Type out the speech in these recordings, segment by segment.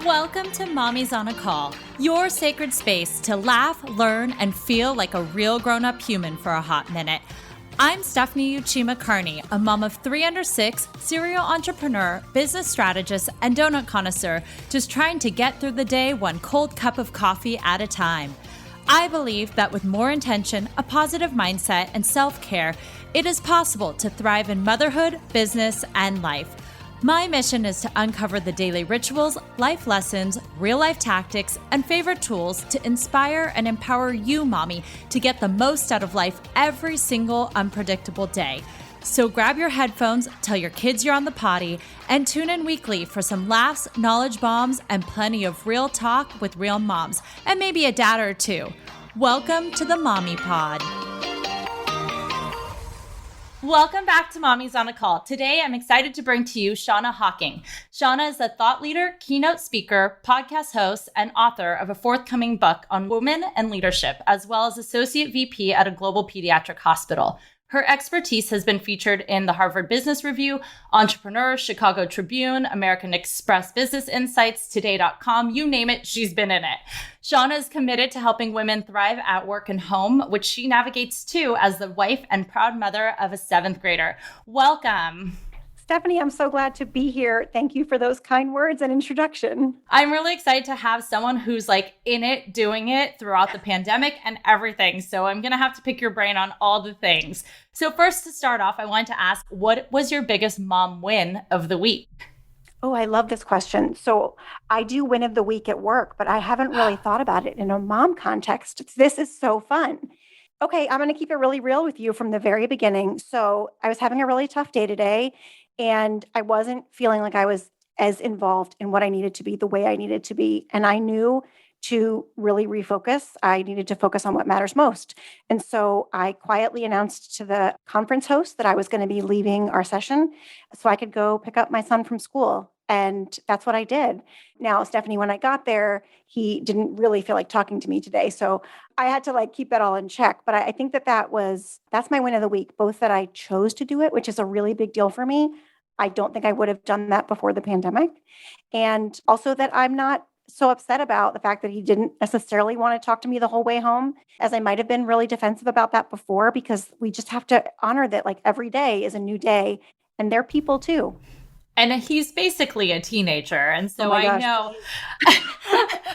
Welcome to Mommy's on a Call, your sacred space to laugh, learn, and feel like a real grown-up human for a hot minute. I'm Stephanie Uchima Carney, a mom of 3 under 6, serial entrepreneur, business strategist, and donut connoisseur, just trying to get through the day one cold cup of coffee at a time. I believe that with more intention, a positive mindset, and self-care, it is possible to thrive in motherhood, business, and life. My mission is to uncover the daily rituals, life lessons, real-life tactics, and favorite tools to inspire and empower you, mommy, to get the most out of life every single unpredictable day. So grab your headphones, tell your kids you're on the potty, and tune in weekly for some laughs, knowledge bombs, and plenty of real talk with real moms, and maybe a dad or two. Welcome to the Mommy Pod. Welcome back to Mommy's on a Call. Today, I'm excited to bring to you Shanna Hocking. Shanna is a thought leader, keynote speaker, podcast host, and author of a forthcoming book on women and leadership, as well as associate VP at a global pediatric hospital. Her expertise has been featured in the Harvard Business Review, Entrepreneur, Chicago Tribune, American Express Business Insights, Today.com, you name it, she's been in it. Shanna is committed to helping women thrive at work and home, which she navigates too as the wife and proud mother of a 7th grader. Welcome. Stephanie, I'm so glad to be here. Thank you for those kind words and introduction. I'm really excited to have someone who's like in it, doing it throughout the pandemic and everything. So I'm going to have to pick your brain on all the things. So first, to start off, I wanted to ask, what was your biggest mom win of the week? Oh, I love this question. So I do win of the week at work, but I haven't really thought about it in a mom context. This is so fun. Okay, I'm going to keep it really real with you from the very beginning. So I was having a really tough day today, and I wasn't feeling like I was as involved in what I needed to be the way I needed to be. And I knew to really refocus, I needed to focus on what matters most. And so I quietly announced to the conference host that I was going to be leaving our session so I could go pick up my son from school. And that's what I did. Now, Stephanie, when I got there, he didn't really feel like talking to me today. So I had to keep that all in check. But I think that's my win of the week, both that I chose to do it, which is a really big deal for me. I don't think I would have done that before the pandemic. And also that I'm not so upset about the fact that he didn't necessarily want to talk to me the whole way home, as I might have been really defensive about that before, because we just have to honor that every day is a new day and they're people too. And he's basically a teenager. And so I know,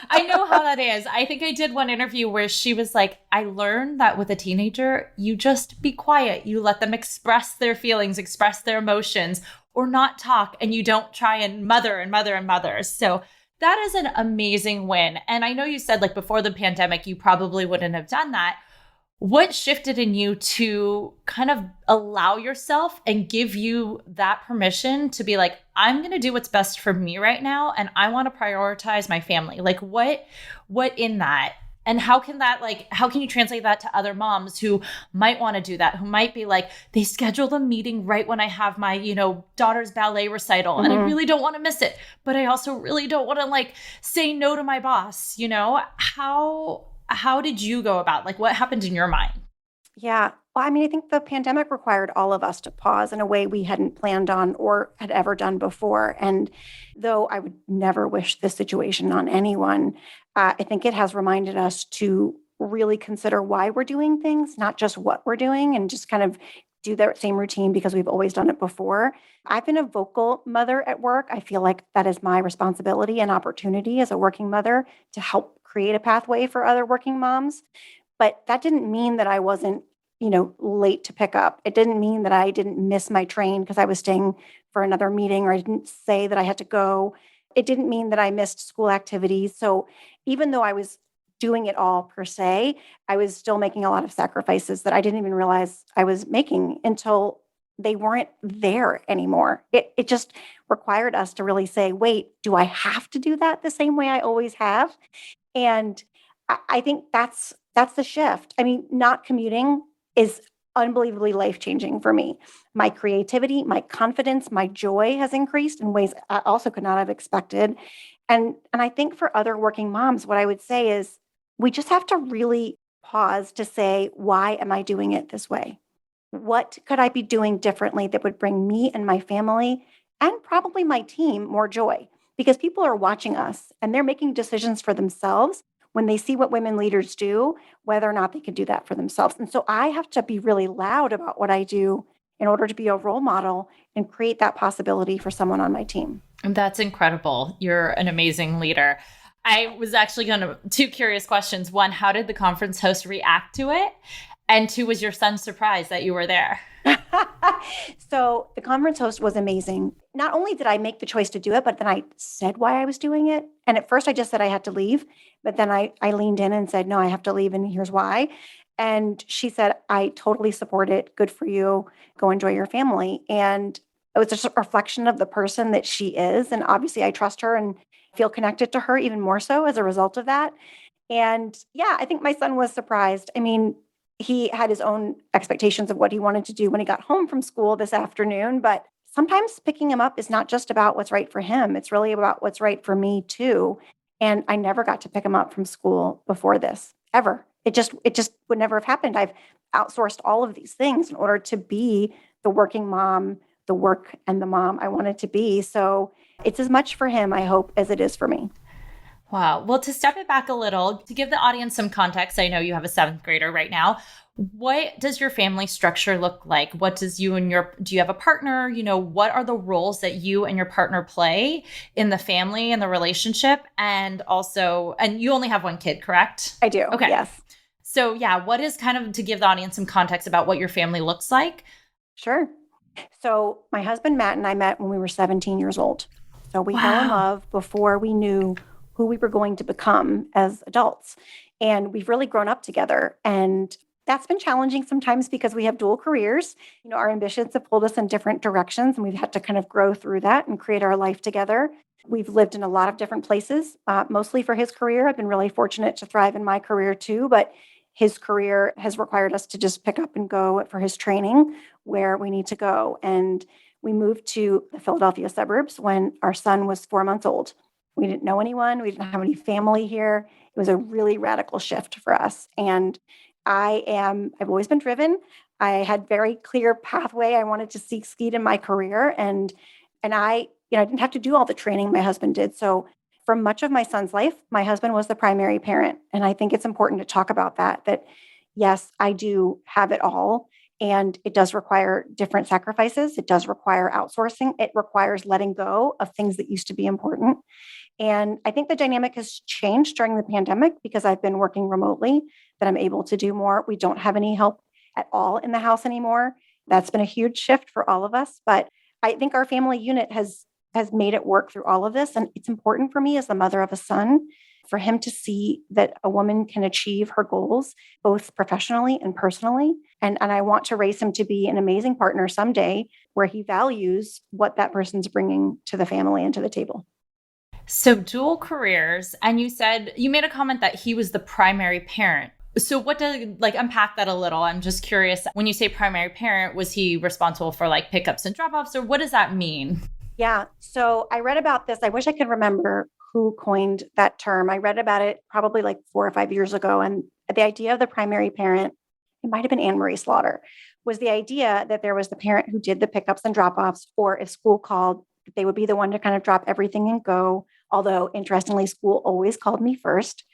I know how that is. I think I did one interview where she was like, I learned that with a teenager, you just be quiet. You let them express their feelings, express their emotions, or not talk. And you don't try and mother. So that is an amazing win. And I know you said before the pandemic, you probably wouldn't have done that. What shifted in you to kind of allow yourself and give you that permission to be like, I'm going to do what's best for me right now. And I want to prioritize my family. What in that? And how can you translate that to other moms who might want to do that, who might be like, they schedule the meeting right when I have my, daughter's ballet recital. Mm-hmm. And I really don't want to miss it, but I also really don't want to say no to my boss. How did you go about, what happened in your mind? Yeah. Well, I think the pandemic required all of us to pause in a way we hadn't planned on or had ever done before. And though I would never wish this situation on anyone, I think it has reminded us to really consider why we're doing things, not just what we're doing, and just kind of do that same routine because we've always done it before. I've been a vocal mother at work. I feel like that is my responsibility and opportunity as a working mother to help create a pathway for other working moms. But that didn't mean that I wasn't, late to pick up. It didn't mean that I didn't miss my train because I was staying for another meeting, or I didn't say that I had to go. It didn't mean that I missed school activities. So even though I was doing it all per se, I was still making a lot of sacrifices that I didn't even realize I was making until they weren't there anymore. It just required us to really say, wait, do I have to do that the same way I always have? And I think that's the shift. Not commuting is unbelievably life-changing for me. My creativity, my confidence, my joy has increased in ways I also could not have expected. And I think for other working moms, what I would say is we just have to really pause to say, why am I doing it this way? What could I be doing differently that would bring me and my family and probably my team more joy? because people are watching us and they're making decisions for themselves when they see what women leaders do, whether or not they can do that for themselves. And so I have to be really loud about what I do in order to be a role model and create that possibility for someone on my team. That's incredible. You're an amazing leader. I was actually going to, two curious questions. One, how did the conference host react to it? And two, was your son surprised that you were there? So the conference host was amazing. Not only did I make the choice to do it, but then I said why I was doing it. And at first I just said I had to leave, but then I leaned in and said, no, I have to leave and here's why. And she said, I totally support it. Good for you. Go enjoy your family. And it was just a reflection of the person that she is. And obviously I trust her and feel connected to her even more so as a result of that. And yeah, I think my son was surprised. I mean, he had his own expectations of what he wanted to do when he got home from school this afternoon. But sometimes picking him up is not just about what's right for him. It's really about what's right for me too. And I never got to pick him up from school before this, ever. It just would never have happened. I've outsourced all of these things in order to be the working mom, the work and the mom I wanted to be. So it's as much for him, I hope, as it is for me. Wow. Well, to step it back a little, to give the audience some context, I know you have a 7th grader right now. What does your family structure look like? What does do you have a partner? What are the roles that you and your partner play in the family and the relationship? And you only have one kid, correct? I do. Okay. Yes. So yeah, what is kind of to give the audience some context about what your family looks like? Sure. So my husband, Matt, and I met when we were 17 years old. So we fell in love before we knew who we were going to become as adults. And we've really grown up together. And that's been challenging sometimes because we have dual careers. Our ambitions have pulled us in different directions, and we've had to kind of grow through that and create our life together. We've lived in a lot of different places, mostly for his career. I've been really fortunate to thrive in my career too, but his career has required us to just pick up and go for his training where we need to go. And we moved to the Philadelphia suburbs when our son was 4 months old. We didn't know anyone. We didn't have any family here. It was a really radical shift for us. And I've always been driven. I had very clear pathway. I wanted to succeed in my career. And I didn't have to do all the training my husband did. So for much of my son's life, my husband was the primary parent. And I think it's important to talk about that yes, I do have it all. And it does require different sacrifices. It does require outsourcing. It requires letting go of things that used to be important. And I think the dynamic has changed during the pandemic because I've been working remotely, that I'm able to do more. We don't have any help at all in the house anymore. That's been a huge shift for all of us. But I think our family unit has made it work through all of this. And it's important for me as the mother of a son, for him to see that a woman can achieve her goals, both professionally and personally. And I want to raise him to be an amazing partner someday where he values what that person's bringing to the family and to the table. So dual careers, and you made a comment that he was the primary parent. So what does, unpack that a little? I'm just curious. When you say primary parent, was he responsible for pickups and drop-offs, or what does that mean? Yeah. So I read about this. I wish I could remember who coined that term. I read about it probably 4 or 5 years ago. And the idea of the primary parent, it might have been Anne Marie Slaughter, was the idea that there was the parent who did the pickups and drop-offs, or if school called, they would be the one to kind of drop everything and go. Although, interestingly, school always called me first.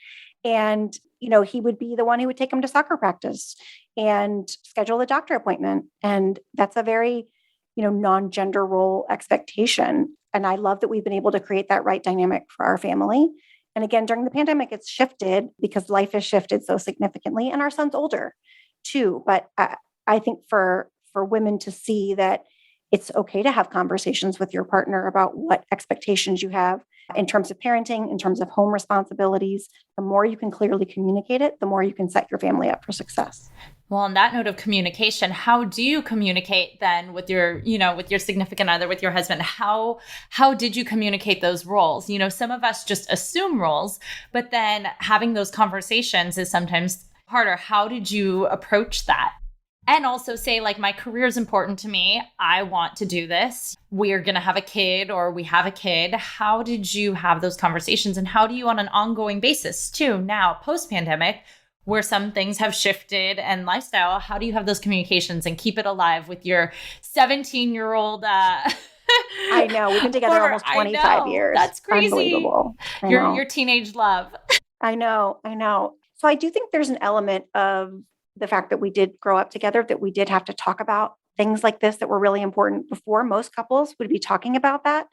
And, he would be the one who would take him to soccer practice and schedule a doctor appointment. And that's a very, non-gender role expectation. And I love that we've been able to create that right dynamic for our family. And again, during the pandemic, it's shifted because life has shifted so significantly. And our son's older too. But I think for women to see that it's okay to have conversations with your partner about what expectations you have in terms of parenting, in terms of home responsibilities. The more you can clearly communicate it, the more you can set your family up for success. Well, on that note of communication, how do you communicate then with your significant other, with your husband? How did you communicate those roles? Some of us just assume roles, but then having those conversations is sometimes harder. How did you approach that? And also say, my career is important to me. I want to do this. We're going to have a kid, or we have a kid. How did you have those conversations? And how do you, on an ongoing basis too, now post-pandemic, where some things have shifted and lifestyle, how do you have those communications and keep it alive with your 17-year-old I know. We've been together almost 25 years. That's crazy. Unbelievable. I know. Your teenage love. I know. So I do think there's an element of the fact that we did grow up together, that we did have to talk about things like this that were really important before most couples would be talking about that.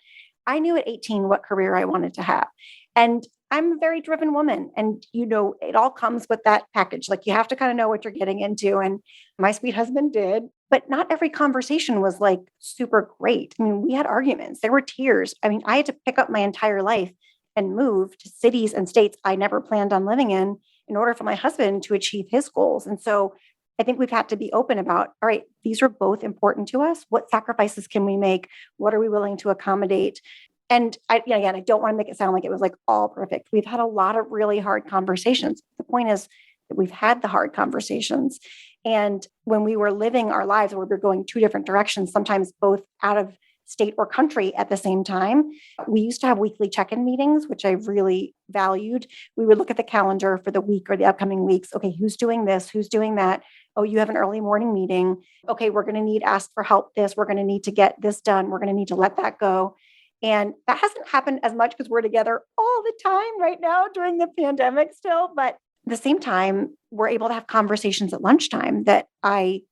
I knew at 18 what career I wanted to have. And I'm a very driven woman. And, it all comes with that package. Like you have to kind of know what you're getting into. And my sweet husband did. But not every conversation was like super great. I mean, we had arguments, there were tears. I mean, I had to pick up my entire life and move to cities and states I never planned on living in order for my husband to achieve his goals. And so I think we've had to be open about, all right, these are both important to us. What sacrifices can we make? What are we willing to accommodate? And again, I don't want to make it sound like it was like all perfect. We've had a lot of really hard conversations. The point is that we've had the hard conversations. And when we were living our lives where we were going two different directions, sometimes both out of state or country at the same time, we used to have weekly check-in meetings, which I really valued. We would look at the calendar for the week or the upcoming weeks. Okay, who's doing this? Who's doing that? Oh, you have an early morning meeting. Okay, we're going to need ask for help this. We're going to need to get this done. We're going to need to let that go. And that hasn't happened as much because we're together all the time right now during the pandemic still. But at the same time, we're able to have conversations at lunchtime that I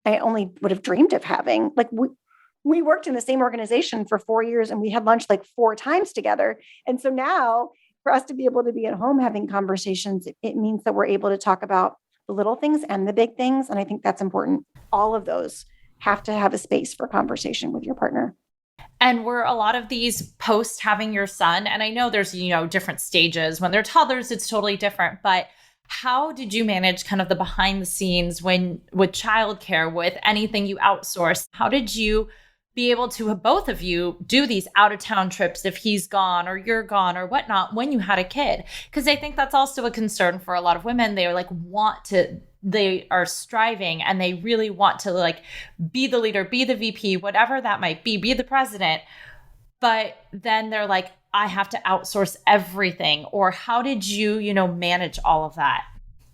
only would have dreamed of having. Like we worked in the same organization for 4 years and we had lunch like 4 times together. And so now for us to be able to be at home having conversations, it means that we're able to talk about the little things and the big things. And I think that's important. All of those have to have a space for conversation with your partner. And were a lot of these post having your son? And I know there's, different stages. When they're toddlers, it's totally different. But how did you manage kind of the behind the scenes with childcare, with anything you outsource? How did you be able to have both of you do these out of town trips if he's gone or you're gone or whatnot when you had a kid? Because I think that's also a concern for a lot of women. They are striving and they really want to be the leader, be the VP, whatever that might be the president. But then they're like, I have to outsource everything. Or how did you, manage all of that?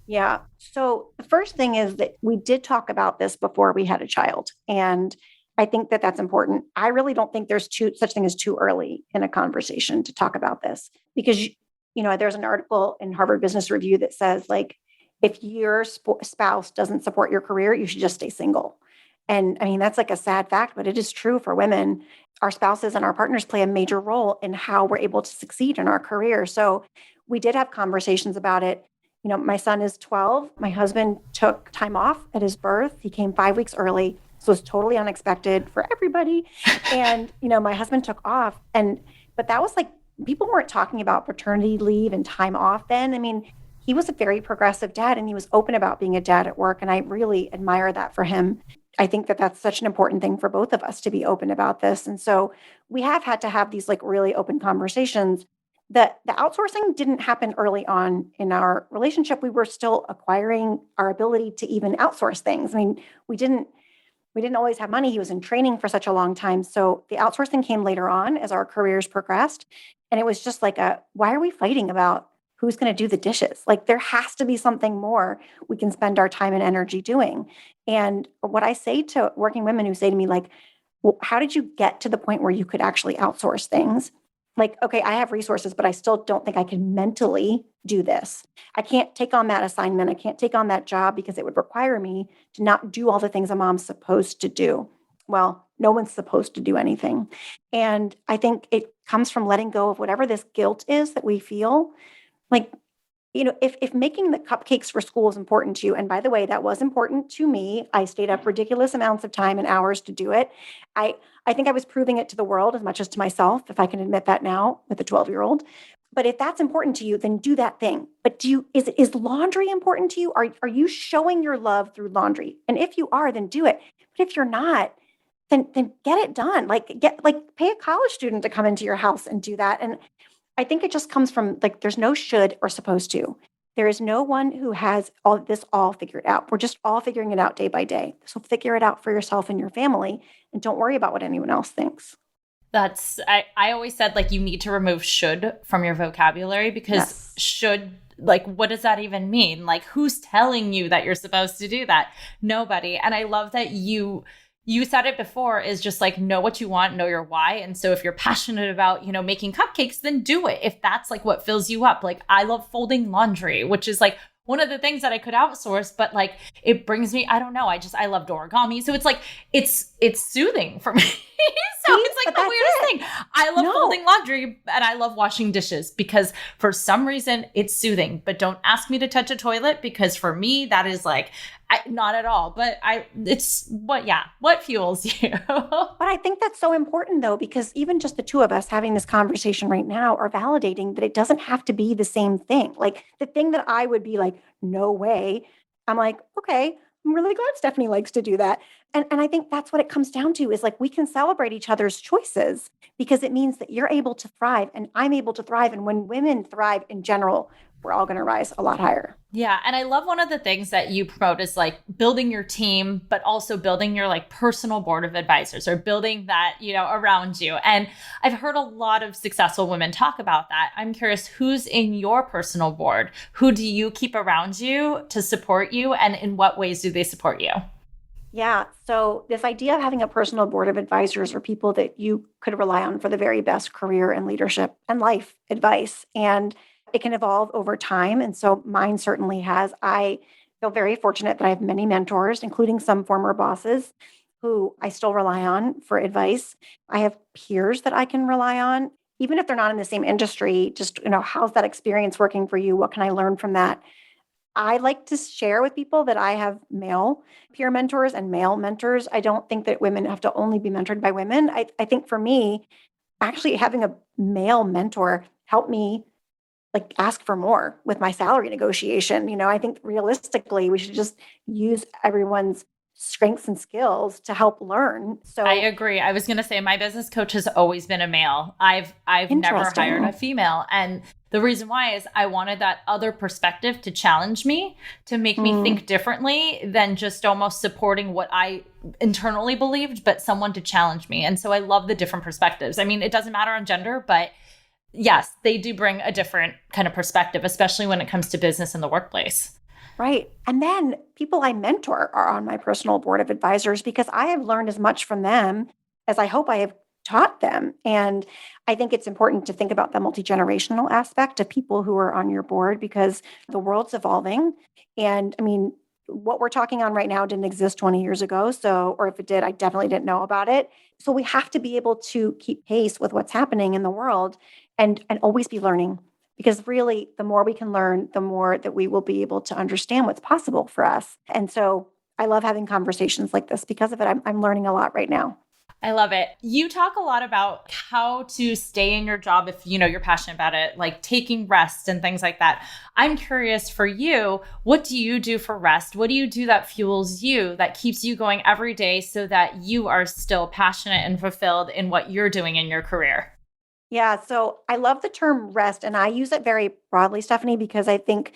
Yeah. So the first thing is that we did talk about this before we had a child. And I think that that's important. I really don't think there's such thing as too early in a conversation to talk about this because, there's an article in Harvard Business Review that says if your spouse doesn't support your career, you should just stay single. And I mean, that's like a sad fact, but it is true for women. Our spouses and our partners play a major role in how we're able to succeed in our career. So we did have conversations about it. My son is 12. My husband took time off at his birth. He came 5 weeks early. So it was totally unexpected for everybody. And, my husband took off. But that was people weren't talking about paternity leave and time off then. I mean, he was a very progressive dad and he was open about being a dad at work. And I really admire that for him. I think that that's such an important thing for both of us to be open about this. And so we have had to have these really open conversations. The outsourcing didn't happen early on in our relationship. We were still acquiring our ability to even outsource things. I mean, we didn't always have money. He was in training for such a long time. So the outsourcing came later on as our careers progressed. And it was just why are we fighting about who's going to do the dishes? There has to be something more we can spend our time and energy doing. And what I say to working women who say to me, well, how did you get to the point where you could actually outsource things? Okay, I have resources, but I still don't think I can mentally do this. I can't take on that assignment. I can't take on that job because it would require me to not do all the things a mom's supposed to do. Well, no one's supposed to do anything. And I think it comes from letting go of whatever this guilt is that we feel. If making the cupcakes for school is important to you, and by the way, that was important to me. I stayed up ridiculous amounts of time and hours to do it. I think I was proving it to the world as much as to myself, if I can admit that now with a 12-year-old. But if that's important to you, then do that thing. But is laundry important to you? Are you showing your love through laundry? And if you are, then do it. But if you're not, then get it done. Pay a college student to come into your house and do that. And I think it just comes from there's no should or supposed to. There is no one who has all figured out. We're just all figuring it out day by day. So figure it out for yourself and your family and don't worry about what anyone else thinks. I always said you need to remove should from your vocabulary because should, what does that even mean? Who's telling you that you're supposed to do that? Nobody. And I love that you You said it before, is just like, know what you want, know your why. And so if you're passionate about, making cupcakes, then do it. If that's like what fills you up. Like I love folding laundry, which is like one of the things that I could outsource, but like it brings me, I don't know. I loved origami. So it's like, it's soothing for me. So it's like the weirdest thing. I love folding laundry and I love washing dishes because for some reason it's soothing, but don't ask me to touch a toilet because for me, that is like, not at all, but what fuels you? But I think that's so important though, because even just the two of us having this conversation right now are validating that it doesn't have to be the same thing. Like the thing that I would be like, no way. I'm like, okay, I'm really glad Stephanie likes to do that. And I think that's what it comes down to is like, we can celebrate each other's choices because it means that you're able to thrive and I'm able to thrive. And when women thrive in general, we're all going to rise a lot higher. Yeah. And I love one of the things that you promote is like building your team, but also building your like personal board of advisors or building that, around you. And I've heard a lot of successful women talk about that. I'm curious, who's in your personal board? Who do you keep around you to support you? And in what ways do they support you? Yeah. So this idea of having a personal board of advisors or people that you could rely on for the very best career and leadership and life advice. And it can evolve over time. And so mine certainly has. I feel very fortunate that I have many mentors, including some former bosses who I still rely on for advice. I have peers that I can rely on, even if they're not in the same industry. Just, how's that experience working for you? What can I learn from that? I like to share with people that I have male peer mentors and male mentors. I don't think that women have to only be mentored by women. I think for me, actually having a male mentor helped me like ask for more with my salary negotiation. I think realistically, we should just use everyone's strengths and skills to help learn. So I agree. I was going to say my business coach has always been a male. I've never hired a female. And the reason why is I wanted that other perspective to challenge me, to make me think differently than just almost supporting what I internally believed, but someone to challenge me. And so I love the different perspectives. I mean, it doesn't matter on gender, but yes, they do bring a different kind of perspective, especially when it comes to business in the workplace. Right. And then people I mentor are on my personal board of advisors because I have learned as much from them as I hope I have taught them. And I think it's important to think about the multi-generational aspect of people who are on your board because the world's evolving. And I mean, what we're talking on right now didn't exist 20 years ago. So, or if it did, I definitely didn't know about it. So we have to be able to keep pace with what's happening in the world and always be learning. Because really, the more we can learn, the more that we will be able to understand what's possible for us. And so I love having conversations like this because of it. I'm learning a lot right now. I love it. You talk a lot about how to stay in your job if you're passionate about it, like taking rest and things like that. I'm curious for you, what do you do for rest? What do you do that fuels you, that keeps you going every day so that you are still passionate and fulfilled in what you're doing in your career? Yeah, so I love the term rest, and I use it very broadly, Stephanie, because I think,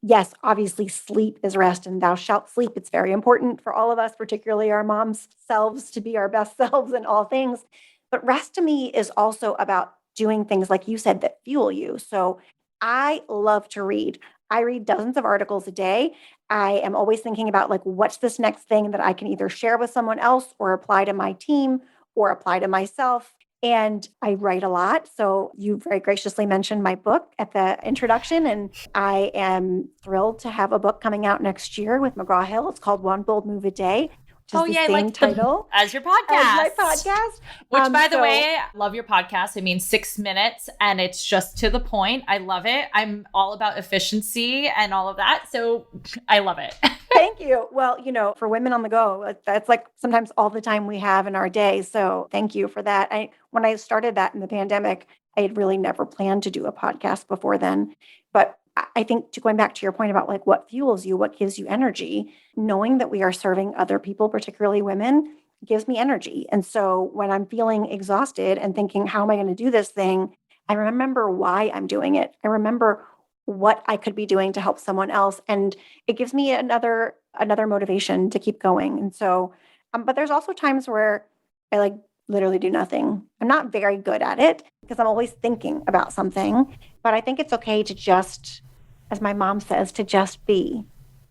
yes, obviously sleep is rest, and thou shalt sleep. It's very important for all of us, particularly our moms' selves, to be our best selves in all things. But rest to me is also about doing things, like you said, that fuel you. So I love to read. I read dozens of articles a day. I am always thinking about, like, what's this next thing that I can either share with someone else or apply to my team or apply to myself. And I write a lot. So you very graciously mentioned my book at the introduction. And I am thrilled to have a book coming out next year with McGraw-Hill. It's called One Bold Move a Day, which is the same title as your podcast. As my podcast. Which, by the way, I love your podcast. I mean, 6 minutes and it's just to the point. I love it. I'm all about efficiency and all of that. So I love it. Thank you. Well, for women on the go, that's like sometimes all the time we have in our day. So thank you for that. When I started that in the pandemic, I had really never planned to do a podcast before then. But I think going back to your point about like what fuels you, what gives you energy, knowing that we are serving other people, particularly women, gives me energy. And so when I'm feeling exhausted and thinking, how am I going to do this thing? I remember why I'm doing it. I remember what I could be doing to help someone else. And it gives me another motivation to keep going. And so, but there's also times where I like literally do nothing. I'm not very good at it because I'm always thinking about something, but I think it's okay to just, as my mom says, to just be.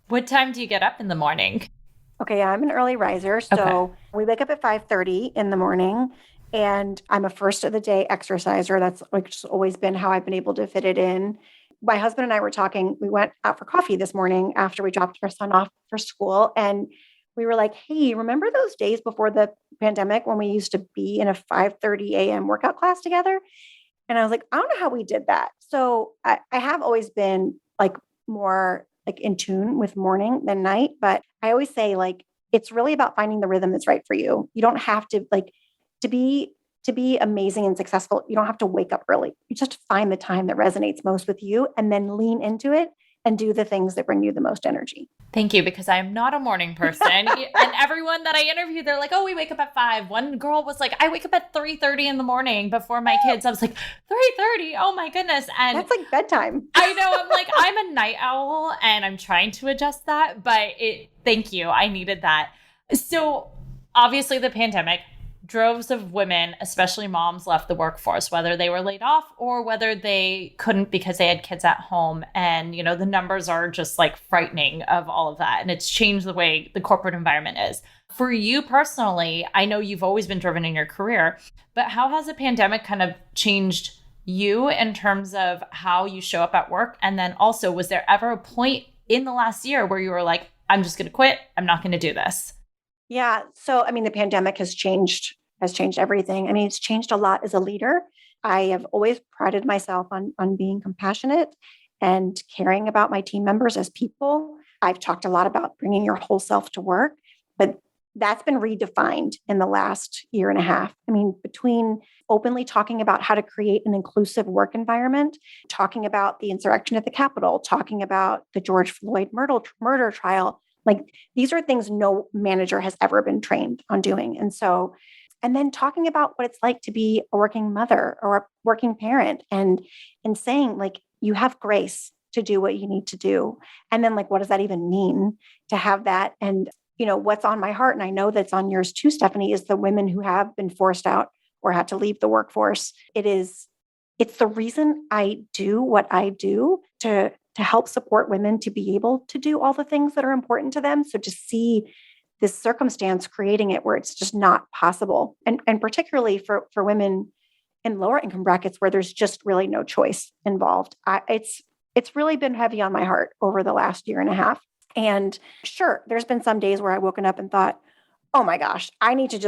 What time do you get up in the morning? Okay, I'm an early riser, Okay. so we wake up at 5:30 in the morning, and I'm a first of the day exerciser. That's like just always been how I've been able to fit it in. My husband and I were talking. We went out for coffee this morning after we dropped our son off for school, and we were like, "Hey, remember those days before the pandemic when we used to be in a 5:30 a.m. workout class together?" And I was like, I don't know how we did that. So I have always been like more like in tune with morning than night. But I always say like it's really about finding the rhythm that's right for you. You don't have to like to be to be amazing and successful, you don't have to wake up early. You just find the time that resonates most with you and then lean into it and do the things that bring you the most energy. Thank you, because I am not a morning person. And everyone that I interview, they're like, oh, we wake up at 5. One girl was like, I wake up at 3:30 in the morning before my kids. I was like, 3:30? Oh my goodness. And That's like bedtime. I know, I'm like, I'm a night owl and I'm trying to adjust that, but thank you. I needed that. So obviously the pandemic, droves of women, especially moms, left the workforce, whether they were laid off or whether they couldn't because they had kids at home. And, the numbers are just like frightening of all of that. And it's changed the way the corporate environment is. For you personally, I know you've always been driven in your career, but how has the pandemic kind of changed you in terms of how you show up at work? And then also, was there ever a point in the last year where you were like, I'm just going to quit. I'm not going to do this? Yeah. So, I mean, the pandemic has changed everything. I mean, it's changed a lot as a leader. I have always prided myself on being compassionate and caring about my team members as people. I've talked a lot about bringing your whole self to work, but that's been redefined in the last year and a half. I mean, between openly talking about how to create an inclusive work environment, talking about the insurrection at the Capitol, talking about the George Floyd murder trial, like these are things no manager has ever been trained on doing. And then talking about what it's like to be a working mother or a working parent and saying like you have grace to do what you need to do. And then like what does that even mean to have that? And what's on my heart, and I know that's on yours too, Stephanie, is the women who have been forced out or had to leave the workforce. It's the reason I do what I do to help support women to be able to do all the things that are important to them. So to see this circumstance creating it where it's just not possible. And particularly for women in lower income brackets where there's just really no choice involved. It's really been heavy on my heart over the last year and a half. And sure, there's been some days where I've woken up and thought, oh my gosh, I need to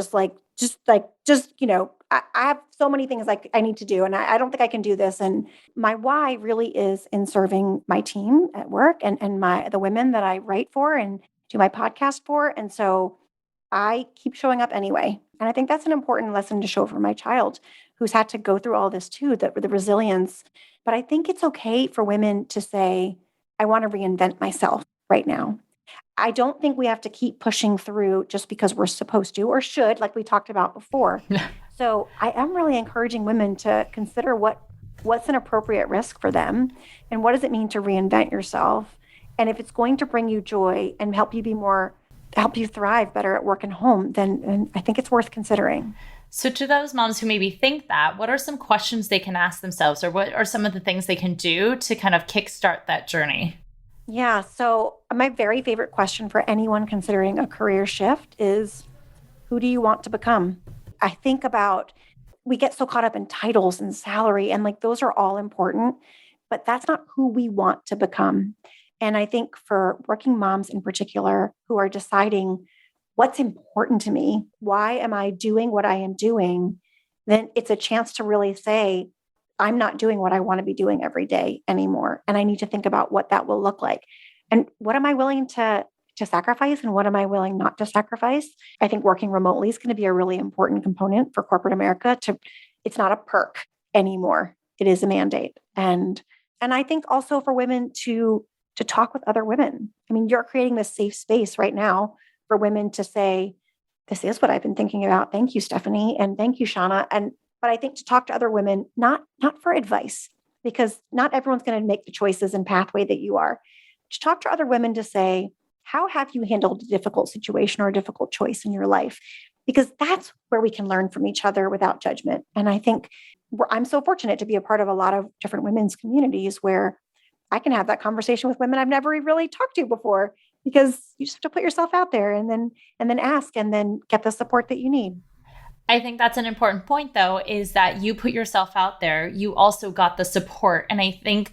I have so many things like I need to do, and I don't think I can do this. And my why really is in serving my team at work and the women that I write for and do my podcast for. And so I keep showing up anyway. And I think that's an important lesson to show for my child who's had to go through all this too, the resilience. But I think it's okay for women to say, I want to reinvent myself right now. I don't think we have to keep pushing through just because we're supposed to or should, like we talked about before. So I am really encouraging women to consider what's an appropriate risk for them and what does it mean to reinvent yourself. And if it's going to bring you joy and help you thrive better at work and home, then I think it's worth considering. So to those moms who maybe think that, what are some questions they can ask themselves, or what are some of the things they can do to kind of kickstart that journey? Yeah. So my very favorite question for anyone considering a career shift is, who do you want to become? I think about, we get so caught up in titles and salary, and like those are all important, but that's not who we want to become. And I think for working moms in particular who are deciding what's important to me, why am I doing what I am doing, then it's a chance to really say, I'm not doing what I want to be doing every day anymore. And I need to think about what that will look like. And what am I willing to sacrifice and what am I willing not to sacrifice? I think working remotely is going to be a really important component for corporate America. It's not a perk anymore. It is a mandate. And I think also for women to talk with other women. I mean, you're creating this safe space right now for women to say, this is what I've been thinking about. Thank you, Stephanie. And thank you, Shanna. But I think to talk to other women, not for advice, because not everyone's going to make the choices and pathway that you are. To talk to other women to say, how have you handled a difficult situation or a difficult choice in your life? Because that's where we can learn from each other without judgment. And I think I'm so fortunate to be a part of a lot of different women's communities where I can have that conversation with women I've never really talked to before because you just have to put yourself out there and then ask and then get the support that you need. I think that's an important point, though, is that you put yourself out there. You also got the support. And I think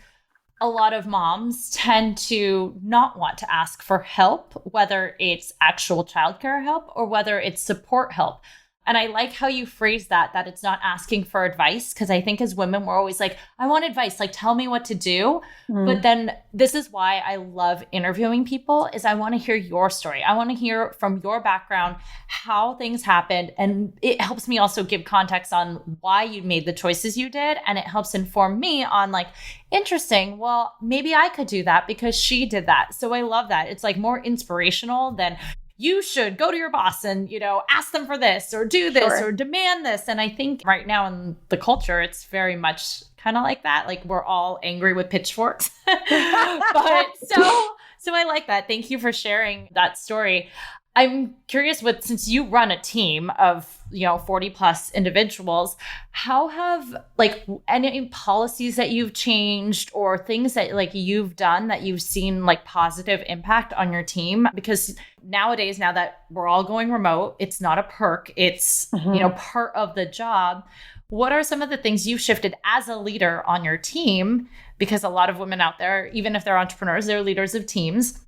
a lot of moms tend to not want to ask for help, whether it's actual childcare help or whether it's support help. And I like how you phrase that it's not asking for advice. Because I think as women, we're always like, I want advice, like, tell me what to do. But then this is why I love interviewing people, is I want to hear your story. I want to hear from your background how things happened. And it helps me also give context on why you made the choices you did. And it helps inform me on like, interesting, well, maybe I could do that because she did that. So I love that. It's like more inspirational than you should go to your boss and, ask them for this or do this or demand this. And I think right now in the culture, it's very much kind of like that. Like we're all angry with pitchforks. But so I like that. Thank you for sharing that story. I'm curious since you run a team of, 40 plus individuals, how have like any policies that you've changed or things that like you've done that you've seen like positive impact on your team? Because nowadays, now that we're all going remote, it's not a perk, it's, part of the job. What are some of the things you've shifted as a leader on your team? Because a lot of women out there, even if they're entrepreneurs, they're leaders of teams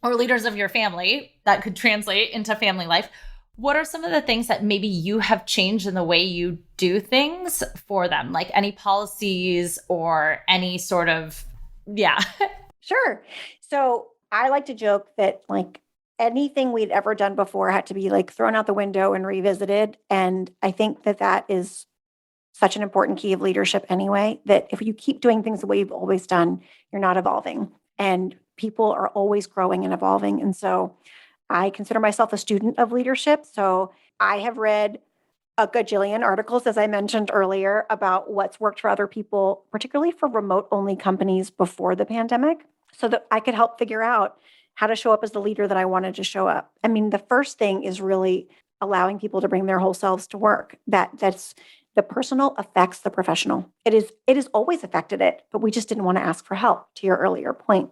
or leaders of your family that could translate into family life. What are some of the things that maybe you have changed in the way you do things for them? Like any policies or any sort of, Sure. So I like to joke that like anything we'd ever done before had to be like thrown out the window and revisited. And I think that is such an important key of leadership anyway, that if you keep doing things the way you've always done, you're not evolving. And people are always growing and evolving. And so I consider myself a student of leadership. So I have read a gajillion articles, as I mentioned earlier, about what's worked for other people, particularly for remote-only companies before the pandemic, so that I could help figure out how to show up as the leader that I wanted to show up. I mean, the first thing is really allowing people to bring their whole selves to work. That's the personal affects the professional. It is always affected it, but we just didn't want to ask for help, to your earlier point.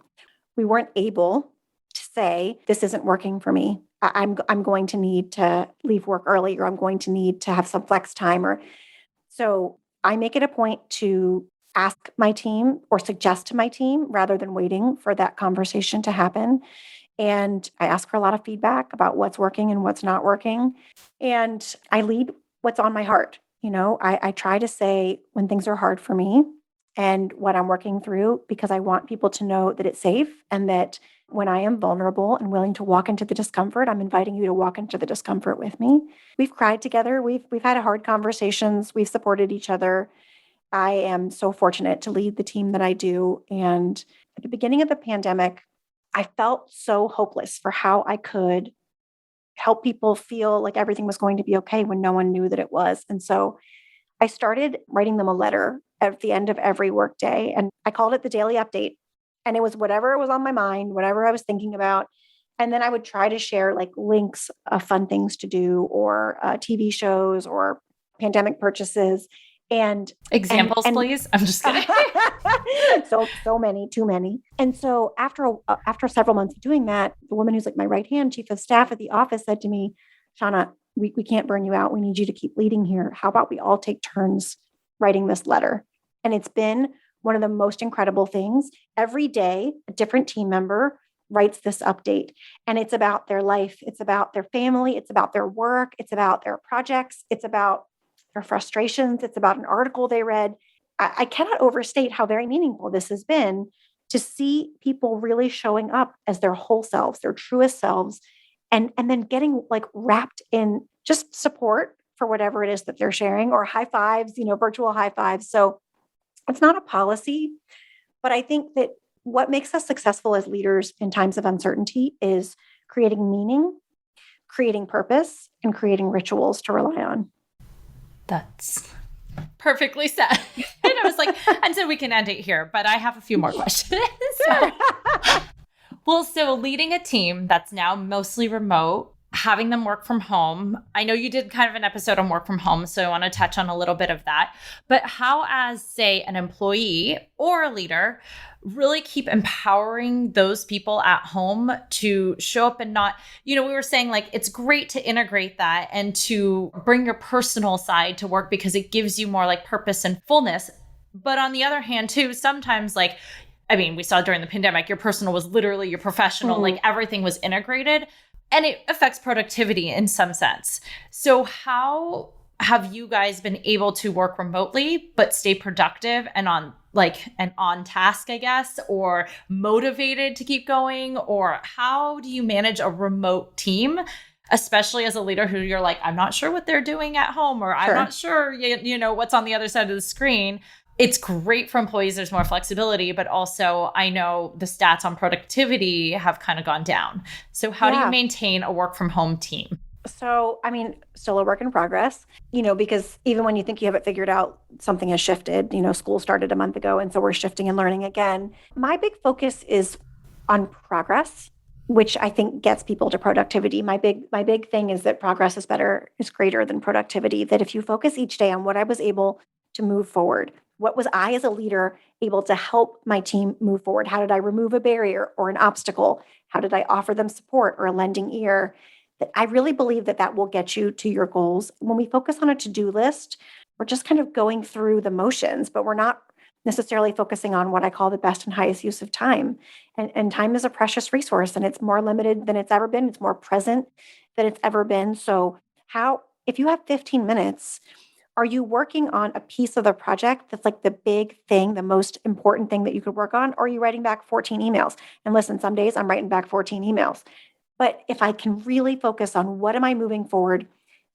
We weren't able to say, this isn't working for me. I'm going to need to leave work early, or I'm going to need to have some flex time. So I make it a point to ask my team or suggest to my team rather than waiting for that conversation to happen. And I ask for a lot of feedback about what's working and what's not working. And I lead what's on my heart. I try to say when things are hard for me and what I'm working through, because I want people to know that it's safe and that when I am vulnerable and willing to walk into the discomfort, I'm inviting you to walk into the discomfort with me. We've cried together. We've had hard conversations. We've supported each other. I am so fortunate to lead the team that I do. And at the beginning of the pandemic, I felt so hopeless for how I could help people feel like everything was going to be okay when no one knew that it was. And so I started writing them a letter at the end of every workday, and I called it the daily update. And it was whatever was on my mind, whatever I was thinking about. And then I would try to share like links of fun things to do or TV shows or pandemic purchases. And examples, please. I'm just kidding. so many, too many. And so after several months of doing that, the woman who's like my right hand chief of staff at the office said to me, Shanna, we can't burn you out. We need you to keep leading here. How about we all take turns writing this letter? And it's been one of the most incredible things. Every day, a different team member writes this update, and it's about their life. It's about their family. It's about their work. It's about their projects. It's about their frustrations. It's about an article they read. I cannot overstate how very meaningful this has been to see people really showing up as their whole selves, their truest selves, and then getting like wrapped in just support for whatever it is that they're sharing, or high fives, virtual high fives. So it's not a policy, but I think that what makes us successful as leaders in times of uncertainty is creating meaning, creating purpose, and creating rituals to rely on. That's perfectly said. And I was like, and so we can end it here, but I have a few more questions. So leading a team that's now mostly remote, having them work from home. I know you did kind of an episode on work from home, so I want to touch on a little bit of that. But how, as say, an employee or a leader, really keep empowering those people at home to show up and not, we were saying like, it's great to integrate that and to bring your personal side to work because it gives you more like purpose and fullness. But on the other hand too, sometimes like, we saw during the pandemic, your personal was literally your professional, like everything was integrated. And it affects productivity in some sense. So how have you guys been able to work remotely, but stay productive and on task, I guess, or motivated to keep going? Or how do you manage a remote team, especially as a leader who you're like, I'm not sure what they're doing at home, or I'm not sure, what's on the other side of the screen. It's great for employees. There's more flexibility, but also I know the stats on productivity have kind of gone down. So how do you maintain a work from home team? So, still a work in progress, because even when you think you have it figured out, something has shifted. School started a month ago, and so we're shifting and learning again. My big focus is on progress, which I think gets people to productivity. My big thing is that progress is greater than productivity. That if you focus each day on what I was able to move forward, what was I as a leader able to help my team move forward? How did I remove a barrier or an obstacle? How did I offer them support or a lending ear? That I really believe that will get you to your goals. When we focus on a to-do list, we're just kind of going through the motions, but we're not necessarily focusing on what I call the best and highest use of time. And time is a precious resource, and it's more limited than it's ever been. It's more present than it's ever been. So if you have 15 minutes, are you working on a piece of the project that's like the big thing, the most important thing that you could work on? Or are you writing back 14 emails? And listen, some days I'm writing back 14 emails. But if I can really focus on what am I moving forward,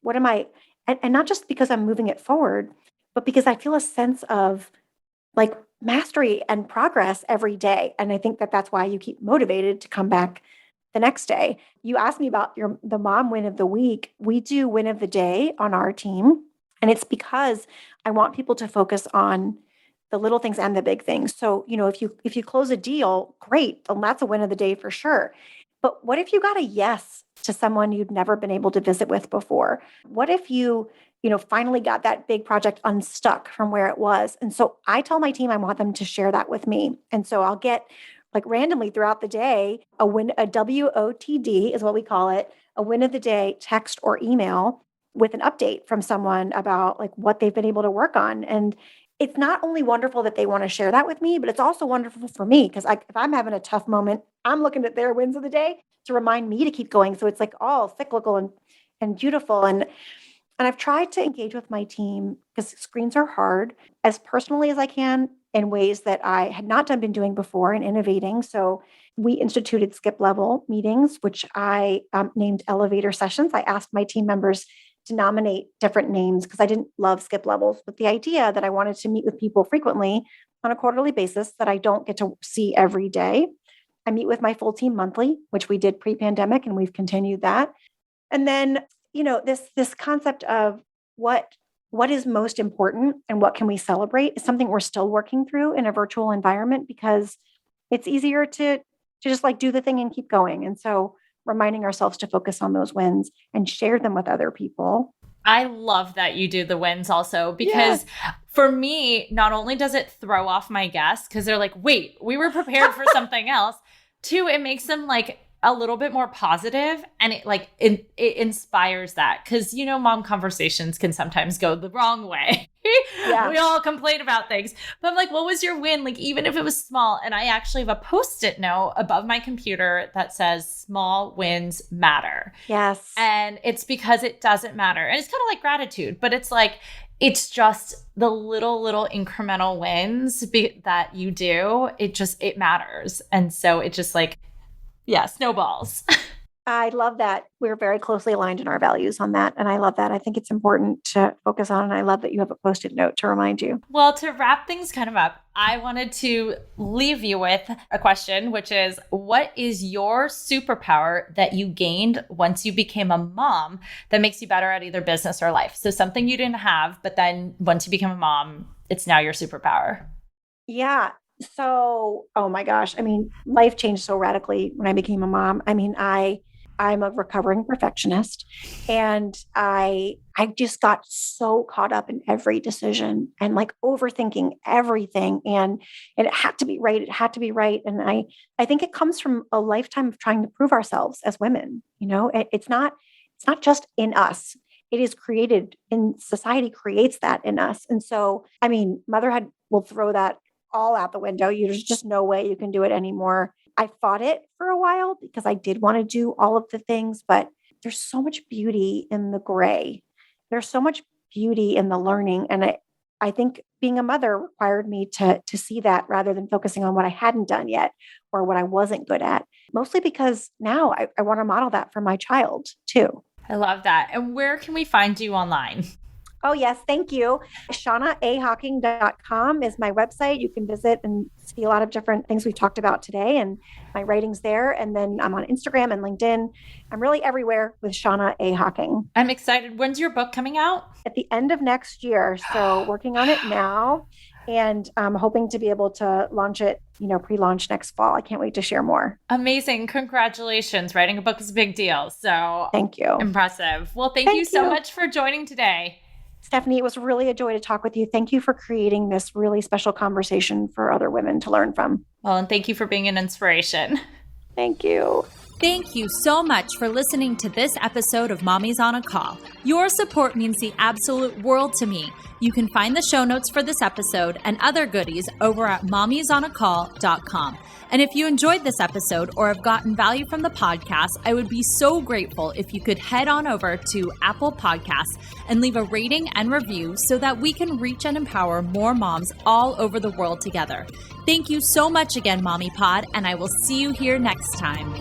and not just because I'm moving it forward, but because I feel a sense of like mastery and progress every day. And I think that's why you keep motivated to come back the next day. You asked me about the mom win of the week. We do win of the day on our team. And it's because I want people to focus on the little things and the big things. So, if you close a deal, great. Then that's a win of the day for sure. But what if you got a yes to someone you'd never been able to visit with before? What if you finally got that big project unstuck from where it was? And so I tell my team I want them to share that with me. And so I'll get like randomly throughout the day, a WOTD is what we call it, a win of the day text or email with an update from someone about like what they've been able to work on. And it's not only wonderful that they want to share that with me, but it's also wonderful for me because if I'm having a tough moment, I'm looking at their wins of the day to remind me to keep going. So it's like all cyclical and beautiful. And I've tried to engage with my team because screens are hard as personally as I can in ways that I had not been doing before and innovating. So we instituted skip level meetings, which I named elevator sessions. I asked my team members to nominate different names because I didn't love skip levels, but the idea that I wanted to meet with people frequently on a quarterly basis that I don't get to see every day. I meet with my full team monthly, which we did pre-pandemic, and we've continued that. And then, this concept of what is most important and what can we celebrate is something we're still working through in a virtual environment because it's easier to just like do the thing and keep going. And so reminding ourselves to focus on those wins and share them with other people. I love that you do the wins also because for me, not only does it throw off my guests because they're like, wait, we were prepared for something else. Two, it makes them like a little bit more positive and it inspires that because, mom conversations can sometimes go the wrong way. Yeah. We all complain about things, but I'm like, what was your win? Like, even if it was small. And I actually have a Post-it note above my computer that says small wins matter. Yes. And it's because it doesn't matter. And it's kind of like gratitude, but it's like, it's just the little incremental wins that you do. It matters. And so it just like, snowballs. I love that. We're very closely aligned in our values on that. And I love that. I think it's important to focus on. And I love that you have a Post-it note to remind you. Well, to wrap things kind of up, I wanted to leave you with a question, which is, what is your superpower that you gained once you became a mom that makes you better at either business or life? So something you didn't have, but then once you become a mom, it's now your superpower. Yeah. So, oh my gosh. Life changed so radically when I became a mom. I'm a recovering perfectionist, and I just got so caught up in every decision and like overthinking everything, and it had to be right. It had to be right. And I think it comes from a lifetime of trying to prove ourselves as women. It's not just in us. It is created in society, creates that in us. And so, I mean, motherhood will throw that all out the window. There's just no way you can do it anymore. I fought it for a while because I did want to do all of the things, but there's so much beauty in the gray. There's so much beauty in the learning. And I think being a mother required me to see that rather than focusing on what I hadn't done yet or what I wasn't good at, mostly because now I want to model that for my child too. I love that. And where can we find you online? Oh, yes. Thank you. ShannaAHocking.com is my website. You can visit and see a lot of different things we've talked about today, and my writing's there. And then I'm on Instagram and LinkedIn. I'm really everywhere with Shanna A. Hocking. I'm excited. When's your book coming out? At the end of next year. So working on it now, and I'm hoping to be able to launch it, pre-launch next fall. I can't wait to share more. Amazing. Congratulations. Writing a book is a big deal. So thank you. Impressive. Well, thank you so much for joining today. Stephanie, it was really a joy to talk with you. Thank you for creating this really special conversation for other women to learn from. Well, and thank you for being an inspiration. Thank you. Thank you so much for listening to this episode of Mommy's on a Call. Your support means the absolute world to me. You can find the show notes for this episode and other goodies over at mommysonacall.com. And if you enjoyed this episode or have gotten value from the podcast, I would be so grateful if you could head on over to Apple Podcasts and leave a rating and review so that we can reach and empower more moms all over the world together. Thank you so much again, Mommy Pod, and I will see you here next time.